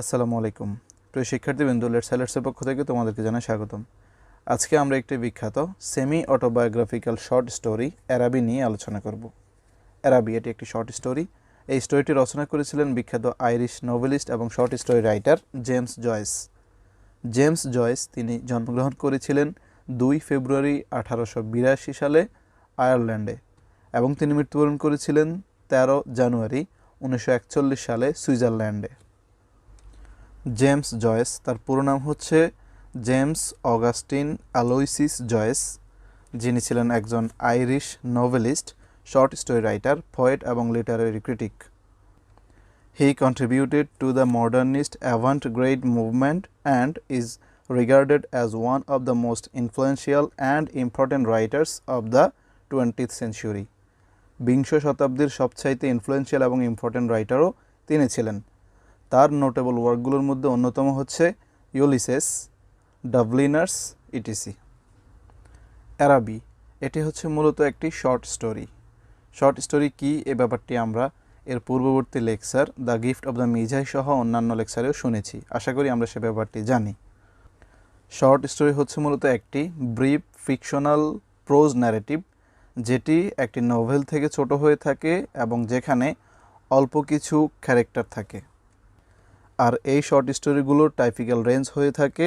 আসসালামু আলাইকুম প্রিয় শিক্ষার্থীবৃন্দ, লেটসের পক্ষ থেকে তোমাদেরকে জানাই স্বাগতম। আজকে আমরা একটি বিখ্যাত সেমি অটোবায়োগ্রাফিক্যাল শর্ট স্টোরি অ্যারাবি নিয়ে আলোচনা করব। অ্যারাবি এটি একটি শর্ট স্টোরি। এই স্টোরিটি রচনা করেছিলেন বিখ্যাত আইরিশ নোভেলিস্ট এবং short story writer James Joyce. James Joyce তিনি জন্মগ্রহণ করেছিলেন 2 ফেব্রুয়ারি 1882 সালে আয়ারল্যান্ডে এবং তিনি মৃত্যুবরণ করেছিলেন 13 জানুয়ারি 1941 সালে সুইজারল্যান্ডে। জেমস জয়েস তার পুরো নাম হচ্ছে জেমস অগাস্টিন অ্যালোয়সিস জয়েস, যিনি ছিলেন একজন Irish novelist, short story writer, poet এবং literary critic. He contributed to the modernist avant-garde movement and is regarded as one of the most influential and important writers of the 20th century. বিংশ শতাব্দীর সবচাইতে influential এবং important রাইটারও তিনি ছিলেন। তার notable ওয়ার্কগুলোর মধ্যে অন্যতম হচ্ছে ইউলিসেস, ডাবলিনার্স, ইটিসি। অ্যারাবি এটি হচ্ছে মূলত একটি শর্ট স্টোরি। শর্ট স্টোরি কী এ ব্যাপারটি আমরা এর পূর্ববর্তী lecture the gift of the Magi সহ অন্যান্য লেকচারেও শুনেছি। আশা করি আমরা সে ব্যাপারটি জানি। শর্ট স্টোরি হচ্ছে মূলত একটি ব্রিফ ফিকশনাল প্রোজ ন্যারেটিভ, যেটি একটি নোভেল থেকে ছোট হয়ে থাকে এবং যেখানে অল্প কিছু ক্যারেক্টার থাকে। আর এই শর্ট স্টোরিগুলোর টাইপিক্যাল রেঞ্জ হয়ে থাকে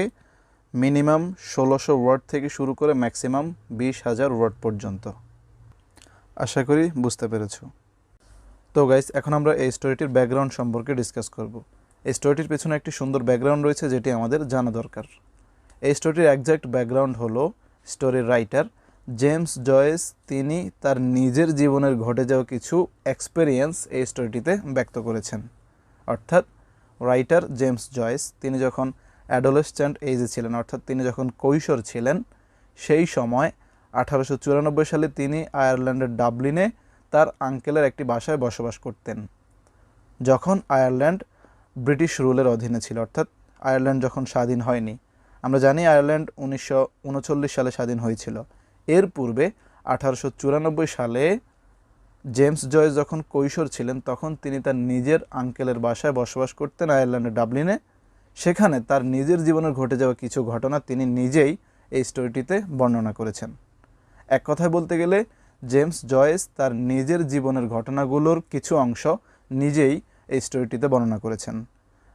মিনিমাম 1600 ওয়ার্ড থেকে শুরু করে ম্যাক্সিমাম 20,000 ওয়ার্ড পর্যন্ত। আশা করি বুঝতে পেরেছ। তো গাইস, এখন আমরা এই স্টোরিটির ব্যাকগ্রাউন্ড সম্পর্কে ডিসকাস করব। এই স্টোরিটির পেছনে একটি সুন্দর ব্যাকগ্রাউন্ড রয়েছে যেটি আমাদের জানা দরকার। এই স্টোরিটির একজ্যাক্ট ব্যাকগ্রাউন্ড হলো স্টোরির রাইটার জেমস জয়েস তিনি তার নিজের জীবনের ঘটে যাওয়া কিছু এক্সপেরিয়েন্স এই স্টোরিটিতে ব্যক্ত করেছেন। অর্থাৎ রাইটার জেমস জয়েস তিনি যখন অ্যাডোলেসেন্ট এজে ছিলেন, অর্থাৎ তিনি যখন কৈশোর ছিলেন, সেই সময় 1894 সালে তিনি আয়ারল্যান্ডের ডাবলিনে তার আঙ্কেলের একটি বাসায় বসবাস করতেন। যখন আয়ারল্যান্ড ব্রিটিশ রুলের অধীনে ছিল, অর্থাৎ আয়ারল্যান্ড যখন স্বাধীন হয়নি। আমরা জানি আয়ারল্যান্ড 1939 সালে স্বাধীন হয়েছিল। এর পূর্বে 1894 সালে জেমস জয়েস যখন কৈশোর ছিলেন তখন তিনি তার নিজের আঙ্কেলের বাসায় বসবাস করতেন আয়ারল্যান্ডের ডাবলিনে। সেখানে তার নিজের জীবনের ঘটে যাওয়া কিছু ঘটনা তিনি নিজেই এই স্টোরিটিতে বর্ণনা করেছেন। এক কথায় বলতে গেলে জেমস জয়েস তার নিজের জীবনের ঘটনাগুলোর কিছু অংশ নিজেই এই স্টোরিটিতে বর্ণনা করেছেন,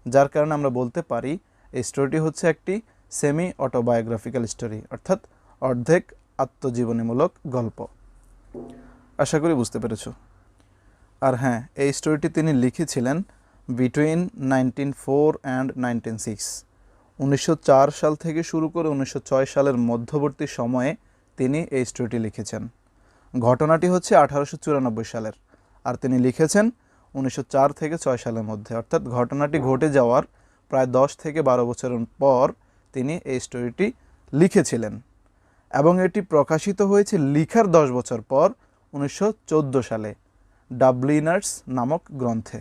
যার কারণে আমরা বলতে পারি এই স্টোরিটি হচ্ছে একটি সেমি অটোবায়োগ্রাফিক্যাল স্টোরি, অর্থাৎ অর্ধেক আত্মজীবনীমূলক গল্প। আশা করি বুঝতে পেরেছ। আর হ্যাঁ, এই স্টোরিটি তিনি লিখেছিলেন বিটুইন 1904 অ্যান্ড 1906। 1904 সাল থেকে শুরু করে 1906 সালের মধ্যবর্তী সময়ে তিনি এই স্টোরিটি লিখেছেন। ঘটনাটি হচ্ছে 1894 সালের, আর তিনি লিখেছেন 1904 থেকে 6 সালের মধ্যে, অর্থাৎ ঘটনাটি ঘটে যাওয়ার প্রায় 10 থেকে 12 বছর পর তিনি এই স্টোরিটি লিখেছিলেন এবং এটি প্রকাশিত হয়েছে লিখার 10 বছর পর 1914 সালে ডাবলিনার্স নামক গ্রন্থে।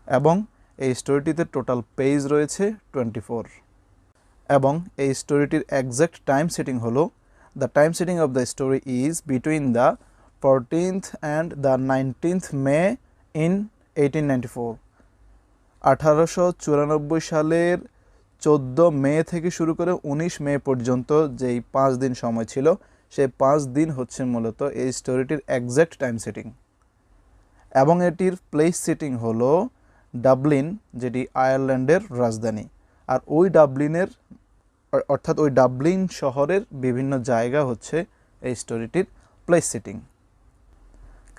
এবং এই স্টোরিটিতে টোটাল পেজ রয়েছে 24। এবং এই স্টোরিটির এক্স্যাক্ট টাইম সেটিং হলো, the time setting of the story is between the 14th and the 19th May in 1894। 1894 সালের 14 মে থেকে শুরু করে 19 মে পর্যন্ত যেই 5 দিন সময় ছিল, সেই 5 দিন হচ্ছে মূলত এই স্টোরিটির এক্স্যাক্ট টাইম সেটিং। এবং এটির প্লেস সেটিং হলো ডাবলিন, যেটি আয়ারল্যান্ডের রাজধানী। আর ওই ডাবলিনের অর্থাৎ ওই ডাবলিন শহরের বিভিন্ন জায়গা হচ্ছে এই স্টোরিটির প্লেস সেটিং।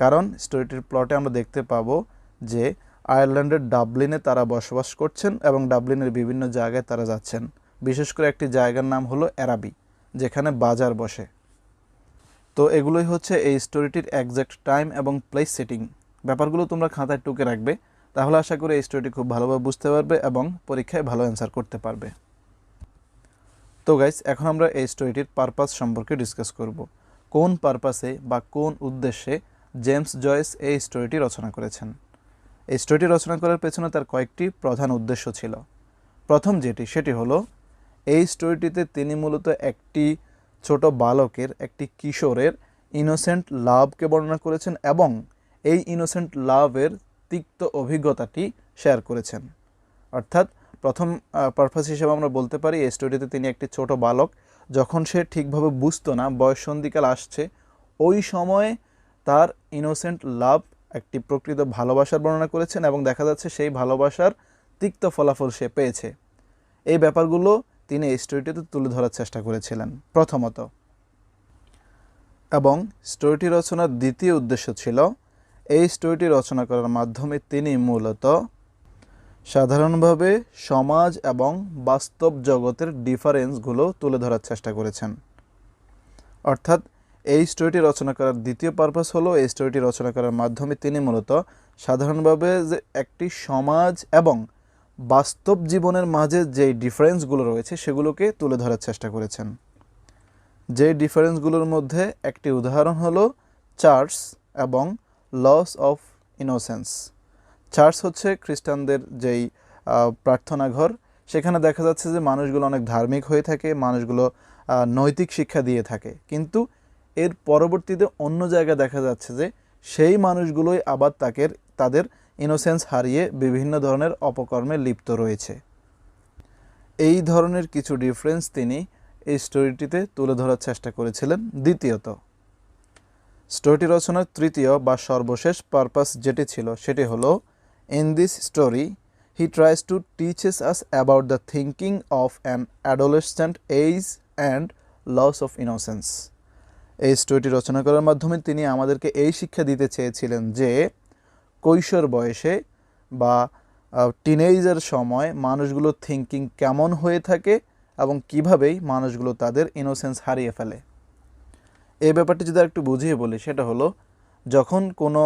কারণ স্টোরিটির প্লটে আমরা দেখতে পাবো যে আয়ারল্যান্ডের ডাবলিনে তারা বসবাস করছেন এবং ডাবলিনের বিভিন্ন জায়গায় তারা যাচ্ছেন। বিশেষ করে একটি জায়গার নাম হলো অ্যারাবি, যেখানে বাজার বসে। তো এগুলোই হচ্ছে এই স্টোরিটির এক্স্যাক্ট টাইম এবং প্লেস সেটিং। ব্যাপারগুলো তোমরা খাতায় টুকে রাখবে, তাহলে আশা করি এই স্টোরিটি খুব ভালোভাবে বুঝতে পারবে এবং পরীক্ষায় ভালো অ্যান্সার করতে পারবে। তো গাইস, এখন আমরা এই স্টোরিটির পারপাস সম্পর্কে ডিসকাস করব। কোন পারপাসে বা কোন উদ্দেশ্যে জেমস জয়েস এই স্টোরিটি রচনা করেছেন। এই স্টোরিটি রচনা করার পেছনে তার কয়েকটি প্রধান উদ্দেশ্য ছিল। প্রথম সেটি হলো, এই স্টোরিটিতে তিনি মূলত একটি ছোট বালকের, একটি কিশোরের ইনোসেন্ট লাভকে বর্ণনা করেছেন এবং এই ইনোসেন্ট লাভের তিক্ত অভিজ্ঞতাটি শেয়ার করেছেন। অর্থাৎ প্রথম পারপাস হিসেবে আমরা বলতে পারি এই স্টোরিতে তিনি একটি ছোট বালক, যখন সে ঠিকভাবে বুঝতো না বয়ঃসন্ধিকাল আসছে, ওই সময়ে তার ইনোসেন্ট লাভ, একটি প্রকৃত ভালোবাসার বর্ণনা করেছেন এবং দেখা যাচ্ছে সেই ভালোবাসার তিক্ত ফলাফল সে পেয়েছে। এই ব্যাপারগুলো তিনি এই স্টোরিটিতে তুলে ধরার চেষ্টা করেছিলেন প্রথমত। এবং স্টোরিটি রচনার দ্বিতীয় উদ্দেশ্য ছিল এই স্টোরিটি রচনা করার মাধ্যমে তিনি মূলত সাধারণভাবে সমাজ এবং বাস্তব জগতের ডিফারেন্সগুলো তুলে ধরার চেষ্টা করেছেন। অর্থাৎ এই স্টোরিটি রচনা করার দ্বিতীয় পারপাস হলো এই স্টোরিটি রচনা করার মাধ্যমে তিনি মূলত সাধারণভাবে যে একটি সমাজ এবং বাস্তব জীবনের মাঝে যে ডিফারেন্সগুলো রয়েছে সেগুলোকে তুলে ধরার চেষ্টা করেছেন। যে ডিফারেন্সগুলোর মধ্যে একটি উদাহরণ হলো চার্চ এবং লস অফ ইনোসেন্স। চার্চ হচ্ছে খ্রিস্টানদের যেই প্রার্থনা ঘর, সেখানে দেখা যাচ্ছে যে মানুষগুলো অনেক ধার্মিক হয়ে থাকে, মানুষগুলো নৈতিক শিক্ষা দিয়ে থাকে, কিন্তু এর পরবর্তীতে অন্য জায়গায় দেখা যাচ্ছে যে সেই মানুষগুলোই আবার তাদের ইনোসেন্স হারিয়ে বিভিন্ন ধরনের অপকর্মে লিপ্ত রয়েছে। এই ধরনের কিছু ডিফারেন্স তিনি এই স্টোরিটিতে তুলে ধরার চেষ্টা করেছিলেন। দ্বিতীয়ত, স্টোরিটি রচনার তৃতীয় বা সর্বশেষ পারপাস যেটি ছিল সেটি হলো in this story he tries to teaches us about the thinking of an adolescent age and loss of innocence. এই স্টোরিটি রচনা করার মাধ্যমে তিনি আমাদেরকে এই শিক্ষা দিতে চেয়েছিলেন যে কৈশোর বয়সে বা টিনেজার সময় মানুষগুলোর থিঙ্কিং কেমন হয়ে থাকে এবং কীভাবেই মানুষগুলো তাদের ইনোসেন্স হারিয়ে ফেলে। এই ব্যাপারটি যদি একটু বুঝিয়ে বলি, সেটা হলো যখন কোনো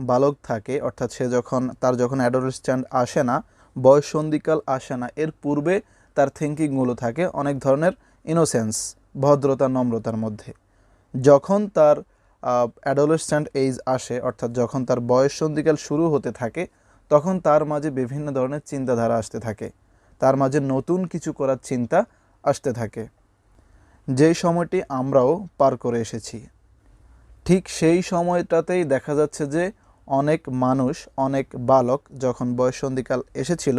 বালক থাকে, অর্থাৎ তার যখন অ্যাডোলেসেন্ট আসে না, বয়ঃসন্ধিকাল আসে না, এর পূর্বে তার থিঙ্কিংগুলো থাকে অনেক ধরনের ইনোসেন্স, ভদ্রতা, নম্রতার মধ্যে। যখন তার অ্যাডোলেসেন্ট এজ আসে, অর্থাৎ যখন তার বয়ঃসন্ধিকাল শুরু হতে থাকে, তখন তার মাঝে বিভিন্ন ধরনের চিন্তাধারা আসতে থাকে, তার মাঝে নতুন কিছু করার চিন্তা আসতে থাকে, যেই সময়টি আমরাও পার করে এসেছি। ঠিক সেই সময়টাতেই দেখা যাচ্ছে যে অনেক মানুষ, অনেক বালক যখন বয়ঃসন্ধিকাল এসেছিল,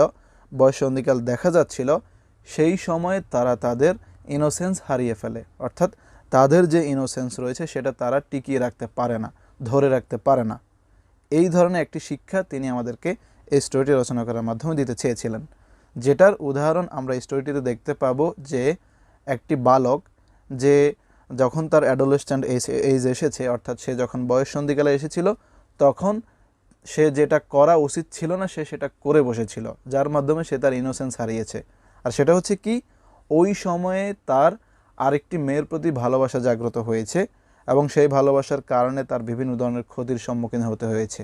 বয়ঃসন্ধিকাল দেখা যাচ্ছিল, সেই সময়ে তারা তাদের ইনোসেন্স হারিয়ে ফেলে। অর্থাৎ তাদের যে ইনোসেন্স রয়েছে সেটা তারা টিকিয়ে রাখতে পারে না, ধরে রাখতে পারে না। এই ধরনের একটি শিক্ষা তিনি আমাদেরকে এই স্টোরিটি রচনা করার মাধ্যমে দিতে চেয়েছিলেন, যেটার উদাহরণ আমরা এই স্টোরিটিতে দেখতে পাবো যে একটি বালক যে যখন তার অ্যাডোলেসেন্ট এজ এসেছে, অর্থাৎ সে যখন বয়ঃসন্ধিকালে এসেছিল, তখন সে যেটা করা উচিত ছিল না সে সেটা করে বসেছিল, যার মাধ্যমে সে তার ইনোসেন্স হারিয়েছে। আর সেটা হচ্ছে কি, ওই সময়ে তার আরেকটি মেয়ের প্রতি ভালোবাসা জাগ্রত হয়েছে এবং সেই ভালোবাসার কারণে তার বিভিন্ন ধরনের ক্ষতির সম্মুখীন হতে হয়েছে।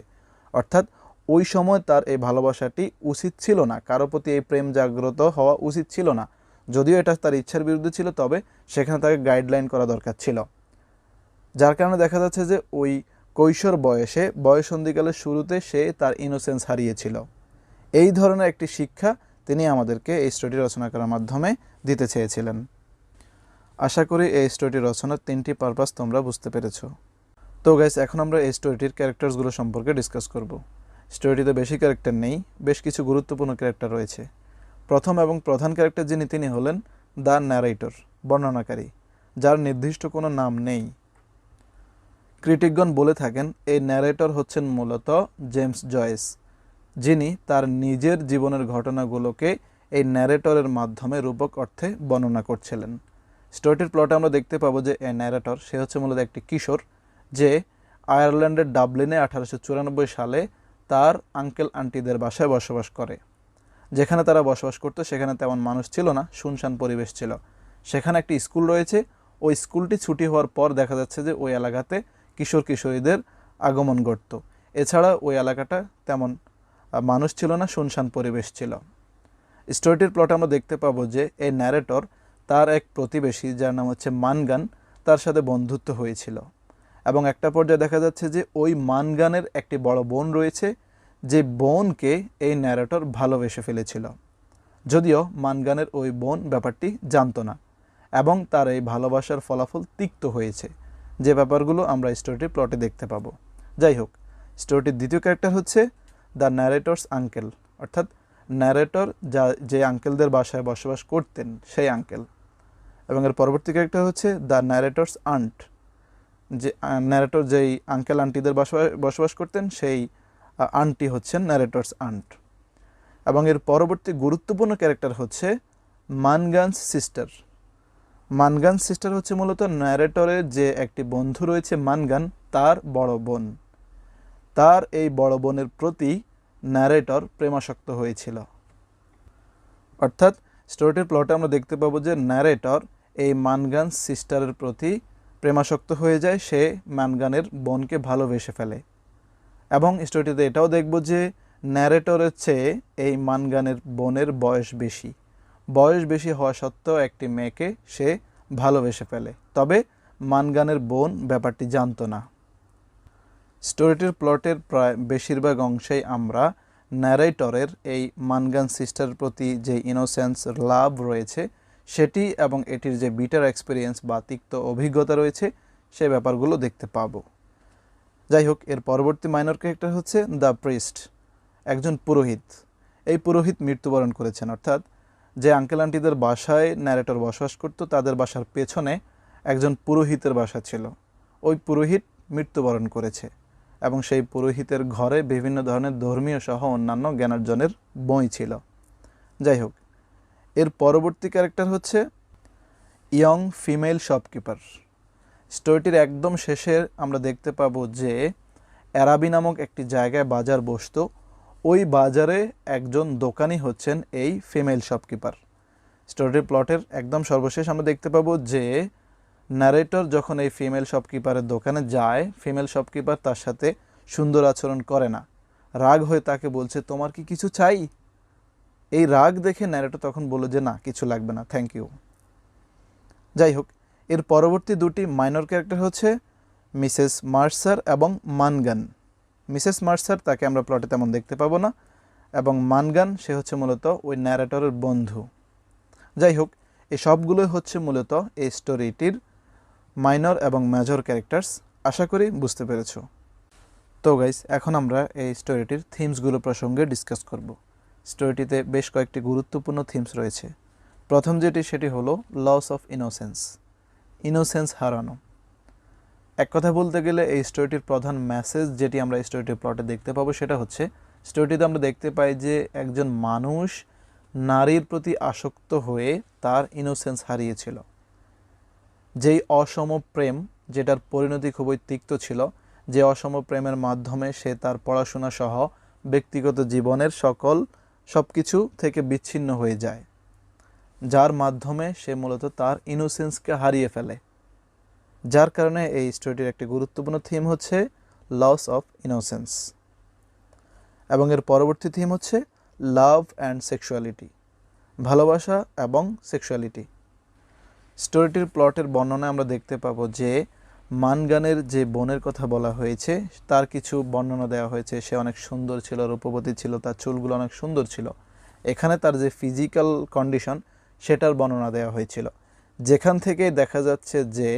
অর্থাৎ ওই সময় তার এই ভালোবাসাটি উচিত ছিল না, কারো প্রতি এই প্রেম জাগ্রত হওয়া উচিত ছিল না। যদিও এটা তার ইচ্ছার বিরুদ্ধে ছিল, তবে সেখানে তাকে গাইডলাইন করা দরকার ছিল। যার কারণে দেখা যাচ্ছে যে ওই কৈশোর বয়সে, বয়ঃসন্ধিকালের শুরুতে সে তার ইনোসেন্স হারিয়েছিল। এই ধরনের একটি শিক্ষা তিনি আমাদেরকে এই স্টোরিটি রচনা করার মাধ্যমে দিতে চেয়েছিলেন। আশা করি এই স্টোরিটি রচনার 3টি পারপাস তোমরা বুঝতে পেরেছো। তো গাইস, এখন আমরা এই স্টোরিটির ক্যারেক্টার্সগুলো সম্পর্কে ডিসকাস করব। স্টোরিটিতে বেশি ক্যারেক্টার নেই, বেশ কিছু গুরুত্বপূর্ণ ক্যারেক্টার রয়েছে। প্রথম এবং প্রধান ক্যারেক্টার তিনি হলেন দ্য ন্যারেটর, বর্ণনাকারী, যার নির্দিষ্ট কোনো নাম নেই। ক্রিটিকগণ বলে থাকেন এই ন্যারেটর হচ্ছেন মূলত জেমস জয়েস, যিনি তার নিজের জীবনের ঘটনাগুলোকে এই ন্যারেটরের মাধ্যমে রূপক অর্থে বর্ণনা করছিলেন। স্টোরিটির প্লটে আমরা দেখতে পাবো যে এই ন্যারেটর, সে হচ্ছে মূলত একটি কিশোর, যে আয়ারল্যান্ডের ডাবলিনে 1894 সালে তার আঙ্কেল আন্টিদের বাসায় বসবাস করে। যেখানে তারা বসবাস করতো সেখানে তেমন মানুষ ছিল না, শুনশান পরিবেশ ছিল। সেখানে একটি স্কুল রয়েছে, ওই স্কুলটি ছুটি হওয়ার পর দেখা যাচ্ছে যে ওই এলাকাতে কিশোর কিশোরীদের আগমন ঘটতো। এছাড়া ওই এলাকাটা তেমন মানুষ ছিল না, শুনশান পরিবেশ ছিল। স্টোরিটির প্লটে আমরা দেখতে পাবো যে এই ন্যারেটর তার এক প্রতিবেশী, যার নাম হচ্ছে মানগান, তার সাথে বন্ধুত্ব হয়েছিল। এবং একটা পর্যায়ে দেখা যাচ্ছে যে ওই মানগানের একটি বড় বোন রয়েছে, যে বোনকে এই ন্যারেটর ভালোবেসে ফেলেছিল। যদিও মানগানের ওই বোন ব্যাপারটি জানতো না এবং তার এই ভালোবাসার ফলাফল তিক্ত হয়েছে, যে ব্যাপারগুলো আমরা স্টোরিটির প্লটে দেখতে পাবো। যাই হোক, স্টোরিটির দ্বিতীয় ক্যারেক্টার হচ্ছে দ্য ন্যারেটরস আঙ্কেল, অর্থাৎ ন্যারেটর যে আঙ্কেলদের বাসায় বসবাস করতেন সেই আঙ্কেল। এবং এর পরবর্তী ক্যারেক্টার হচ্ছে দ্য ন্যারেটরস আন্ট, যে ন্যারেটর যেই আঙ্কেল আন্টিদের বসবাস করতেন সেই আন্টি হচ্ছেন ন্যারেটরস আন্ট। এবং এর পরবর্তী গুরুত্বপূর্ণ ক্যারেক্টার হচ্ছে মানগানস সিস্টার। মানগান সিস্টার হচ্ছে মূলত ন্যারেটরের যে একটি বন্ধু রয়েছে মানগান, তার বড় বোন। তার এই বড় বোনের প্রতি ন্যারেটর প্রেমাসক্ত হয়েছিল। অর্থাৎ স্টোরিটির প্লটে আমরা দেখতে পাবো যে ন্যারেটর এই মানগান সিস্টারের প্রতি প্রেমাসক্ত হয়ে যায়, সে মানগানের বোনকে ভালোবেসে ফেলে। এবং স্টোরিটিতে এটাও দেখব যে ন্যারেটরের চেয়ে এই মানগানের বোনের বয়স বেশি হওয়া সত্ত্বেও একটি মেয়েকে সে ভালোবেসে ফেলে, তবে মানগানের বোন ব্যাপারটি জানতো না। স্টোরিটির প্লটের প্রায় বেশিরভাগ অংশেই আমরা ন্যারেটরের এই মানগান সিস্টারের প্রতি যে ইনোসেন্স লাভ রয়েছে সেটি এবং এটির যে বিটার এক্সপিরিয়েন্স বা তিক্ত অভিজ্ঞতা রয়েছে সে ব্যাপারগুলো দেখতে পাবো। যাই হোক, এর পরবর্তী মাইনর ক্যারেক্টার হচ্ছে দ্য প্রিস্ট, একজন পুরোহিত। এই পুরোহিত মৃত্যুবরণ করেছেন, অর্থাৎ যে আঙ্কেল আন্টিদের বাসায় ন্যারেটর বসবাস করত তাদের বাসার পেছনে একজন পুরোহিতের বাসা ছিল। ওই পুরোহিত মৃত্যুবরণ করেছে এবং সেই পুরোহিতের ঘরে বিভিন্ন ধরনের ধর্মীয় সহ অন্যান্য জ্ঞানার্জনের বই ছিল। যাই হোক, এর পরবর্তী ক্যারেক্টার হচ্ছে ইয়ং ফিমেল শপকিপার। স্টোরিটির একদম শেষে আমরা দেখতে পাবো যে অ্যারাবি নামক একটি জায়গায় বাজার বসতো, ওই বাজারে একজন দোকানি হচ্ছেন এই ফিমেল শপকিপার। স্টোরিটির প্লটের একদম সর্বশেষ আমরা দেখতে পাবো যে ন্যারেটর যখন এই ফিমেল শপকিপারের দোকানে যায়, ফিমেল শপকিপার তার সাথে সুন্দর আচরণ করে না, রাগ হয়ে তাকে বলছে তোমার কি কিছু চাই। এই রাগ দেখে ন্যারেটর তখন বলল যে না, কিছু লাগবে না, থ্যাংক ইউ। যাই হোক, এর পরবর্তী দুটি মাইনর ক্যারেক্টার হচ্ছে মিসেস মার্সার এবং মানগান। মিসেস মার্সার তাকে আমরা প্লটে তেমন দেখতে পাবো না, এবং মানগান সে হচ্ছে মূলত ওই ন্যারেটরের বন্ধু। যাই হোক, এই সবগুলোই হচ্ছে মূলত এই স্টোরিটির মাইনর এবং মেজর ক্যারেক্টার্স। আশা করি বুঝতে পেরেছ। তো গাইস, এখন আমরা এই স্টোরিটির থিমসগুলো প্রসঙ্গে ডিসকাস করব। স্টোরিটিতে বেশ কয়েকটি গুরুত্বপূর্ণ থিমস রয়েছে। প্রথম যেটি সেটি হলো লস অফ ইনোসেন্স হারানো। এক কথা বলতে গেলে এই স্টোরিটির প্রধান মেসেজ যেটি আমরা এই স্টোরিটির প্লটে দেখতে পাবো সেটা হচ্ছে, স্টোরিটিতে আমরা দেখতে পাই যে একজন মানুষ নারীর প্রতি আসক্ত হয়ে তার ইনোসেন্স হারিয়েছিল। যেই অসম প্রেম, যেটার পরিণতি খুবই তিক্ত ছিল, যে অসম প্রেমের মাধ্যমে সে তার পড়াশোনা সহ ব্যক্তিগত জীবনের সব কিছু থেকে বিচ্ছিন্ন হয়ে যায়, যার মাধ্যমে সে মূলত তার ইনোসেন্সকে হারিয়ে ফেলে। যার কারণে এই স্টোরিটির একটি গুরুত্বপূর্ণ থিম হচ্ছে লস অফ ইনোসেন্স। এবং এর পরবর্তী থিম হচ্ছে লাভ অ্যান্ড সেক্সুয়ালিটি, ভালোবাসা এবং সেক্সুয়ালিটি। স্টোরিটির প্লটের বর্ণনায় আমরা দেখতে পাবো যে মানগানের যে বোনের কথা বলা হয়েছে তার কিছু বর্ণনা দেওয়া হয়েছে। সে অনেক সুন্দর ছিল, রূপবতী ছিল, তার চুলগুলো অনেক সুন্দর ছিল। এখানে তার যে ফিজিক্যাল কন্ডিশন সেটার বর্ণনা দেওয়া হয়েছিল, যেখান থেকে দেখা যাচ্ছে যে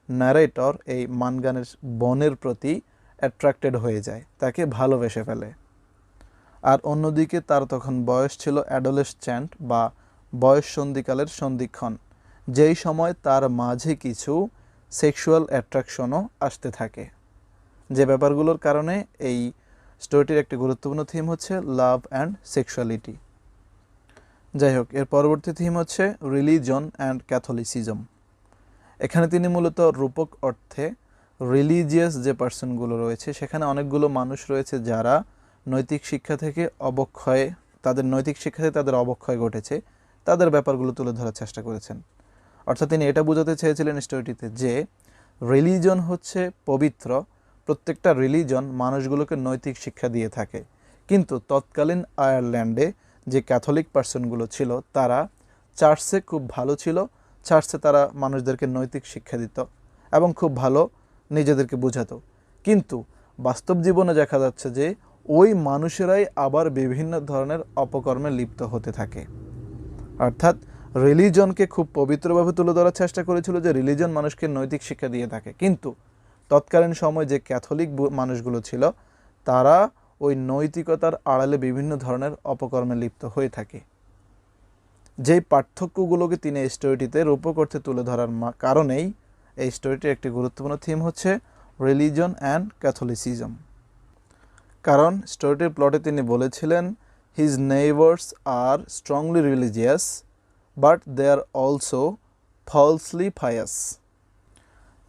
ন্যারেটর এই মানগানের বোনের প্রতি অ্যাট্রাক্টেড হয়ে যায়, তাকে ভালোবেসে ফেলে। আর অন্যদিকে তার তখন বয়স ছিল অ্যাডোলেসেন্ট বা বয়স সন্ধিকালের সন্ধিক্ষণ, যেই সময় তার মাঝে কিছু সেক্সুয়াল অ্যাট্রাকশনও আসতে থাকে। যে ব্যাপারগুলোর কারণে এই স্টোরিটির একটি গুরুত্বপূর্ণ থিম হচ্ছে লাভ অ্যান্ড সেক্সুয়ালিটি। যাই হোক, এর পরবর্তী থিম হচ্ছে রিলিজন অ্যান্ড ক্যাথলিসিজম। এখানে তিনি মূলত রূপক অর্থে রিলিজিয়াস যে পার্সনগুলো রয়েছে সেখানে অনেকগুলো মানুষ রয়েছে যারা নৈতিক শিক্ষা থেকে তাদের অবক্ষয় ঘটেছে, তাদের ব্যাপারগুলো তুলে ধরার চেষ্টা করেছেন। অর্থাৎ তিনি এটা বোঝাতে চেয়েছিলেন স্টোরিটিতে যে রিলিজন হচ্ছে পবিত্র, প্রত্যেকটা রিলিজন মানুষগুলোকে নৈতিক শিক্ষা দিয়ে থাকে, কিন্তু তৎকালীন আয়ারল্যান্ডে যে ক্যাথলিক পার্সনগুলো ছিল তারা চার্চে খুব ভালো ছিল, চার্চে তারা মানুষদেরকে নৈতিক শিক্ষা দিত এবং খুব ভালো নিজেদেরকে বোঝাতো। কিন্তু বাস্তব জীবনে দেখা যাচ্ছে যে ওই মানুষেরাই আবার বিভিন্ন ধরনের অপকর্মে লিপ্ত হতে থাকে। অর্থাৎ রিলিজনকে খুব পবিত্রভাবে তুলে ধরার চেষ্টা করেছিল যে রিলিজন মানুষকে নৈতিক শিক্ষা দিয়ে থাকে, কিন্তু তৎকালীন সময় যে ক্যাথলিক মানুষগুলো ছিল তারা ওই নৈতিকতার আড়ালে বিভিন্ন ধরনের অপকর্মে লিপ্ত হয়ে থাকে। যেই পার্থক্যগুলোকে তিনি এই স্টোরিটিতে রূপকর্থে তুলে ধরার কারণেই এই স্টোরিটির একটি গুরুত্বপূর্ণ থিম হচ্ছে রিলিজন অ্যান্ড ক্যাথলিসিজম। কারণ স্টোরিটির প্লটে তিনি বলেছিলেন his neighbours are strongly religious but they are also falsely pious.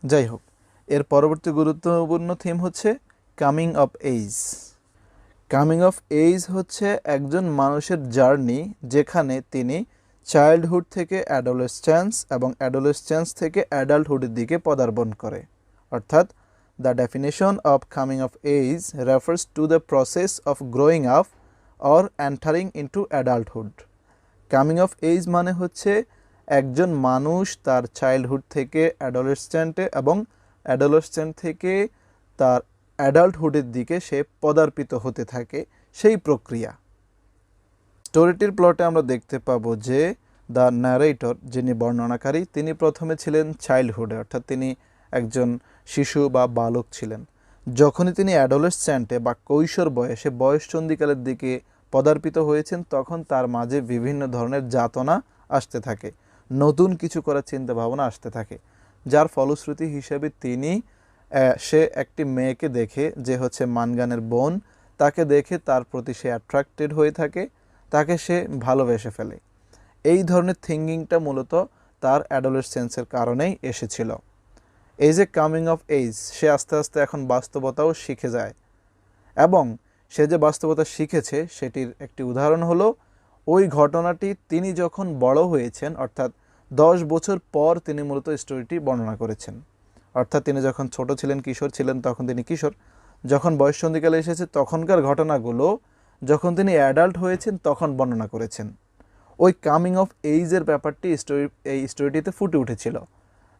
যাই হোক, এর পরবর্তী গুরুত্বপূর্ণ থিম হচ্ছে coming of age. Coming of age হচ্ছে একজন মানুষের জার্নি যেখানে তিনি চাইল্ডহুড থেকে অ্যাডোলেসেন্স এবং অ্যাডোলেসেন্স থেকে অ্যাডাল্টহুডের দিকে পদার্পণ করে। অর্থাৎ the definition of coming of age refers to the process of growing up or entering into adulthood. Coming of age মানে হচ্ছে একজন মানুষ তার চাইল্ডহুড থেকে অ্যাডোলেসেন্টে এবং অ্যাডোলেসেন্ট থেকে তার অ্যাডাল্টহুডের দিকে সে পদার্পিত হতে থাকে, সেই প্রক্রিয়া। স্টোরিটির প্লটে আমরা দেখতে পাবো যে দ্য ন্যারেটর, যিনি বর্ণনাকারী, তিনি প্রথমে ছিলেন চাইল্ডহুডে, অর্থাৎ তিনি একজন শিশু বা বালক ছিলেন। যখনই তিনি অ্যাডোলেসেন্টে বা কৈশোর বয়সে বয়ঃসন্ধিকালের দিকে পদার্পিত হয়েছেন, তখন তার মাঝে বিভিন্ন ধরনের যাতনা আসতে থাকে, নতুন কিছু করার চিন্তা ভাবনা আসতে থাকে, যার ফলশ্রুতি হিসেবে সে একটি মেয়েকে দেখে, যে হচ্ছে মানগানের বোন, তাকে দেখে তার প্রতি সে অ্যাট্রাক্টেড হয়ে থাকে, তাকে সে ভালোবেসে ফেলে। এই ধরনের থিঙ্কিংটা মূলত তার অ্যাডোলেসেন্সের কারণেই এসেছিল। এই যে কামিং অফ এইজ, সে আস্তে আস্তে এখন বাস্তবতাও শিখে যায়, এবং সে যে বাস্তবতা শিখেছে সেটির একটি উদাহরণ হলো ওই ঘটনাটি তিনি যখন বড় হয়েছেন, অর্থাৎ 10 বছর পর তিনি মূলত স্টোরিটি বর্ণনা করেছেন। অর্থাৎ তিনি যখন ছোট ছিলেন, কিশোর ছিলেন, তখন তিনি কিশোর, যখন বয়ঃসন্ধিকালে এসেছে তখনকার ঘটনাগুলো যখন তিনি অ্যাডাল্ট হয়েছেন তখন বর্ণনা করেছেন। ওই কামিং অফ এইজের ব্যাপারটি এই স্টোরিটিতে ফুটে উঠেছিল,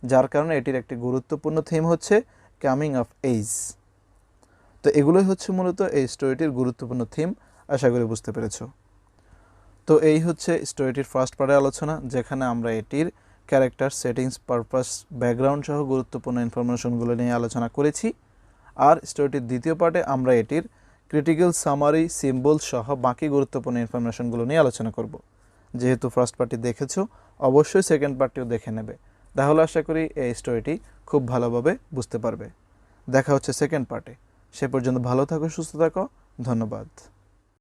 যার কারণে এটির একটি গুরুত্বপূর্ণ থিম হচ্ছে কামিং অফ এইজ। তো এগুলোই হচ্ছে মূলত এই স্টোরিটির গুরুত্বপূর্ণ থিম। আশা করি বুঝতে পেরেছ। তো এই হচ্ছে স্টোরিটির ফার্স্ট পার্টের আলোচনা, যেখানে আমরা এটির ক্যারেক্টার, সেটিংস, পারপাস, ব্যাকগ্রাউন্ড সহ গুরুত্বপূর্ণ ইনফরমেশনগুলো নিয়ে আলোচনা করেছি। আর স্টোরিটির দ্বিতীয় পার্টে আমরা এটির ক্রিটিক্যাল সামারি, সিম্বল সহ বাকি গুরুত্বপূর্ণ ইনফরমেশনগুলো নিয়ে আলোচনা করব। যেহেতু ফার্স্ট পার্টটি দেখেছো, অবশ্যই সেকেন্ড পার্টটিও দেখে নেবে, তাহলে আশা করি এই স্টোরিটি খুব ভালোভাবে বুঝতে পারবে। দেখা হচ্ছে সেকেন্ড পার্টে। সে পর্যন্ত ভালো থাকো, সুস্থ থাকো, ধন্যবাদ।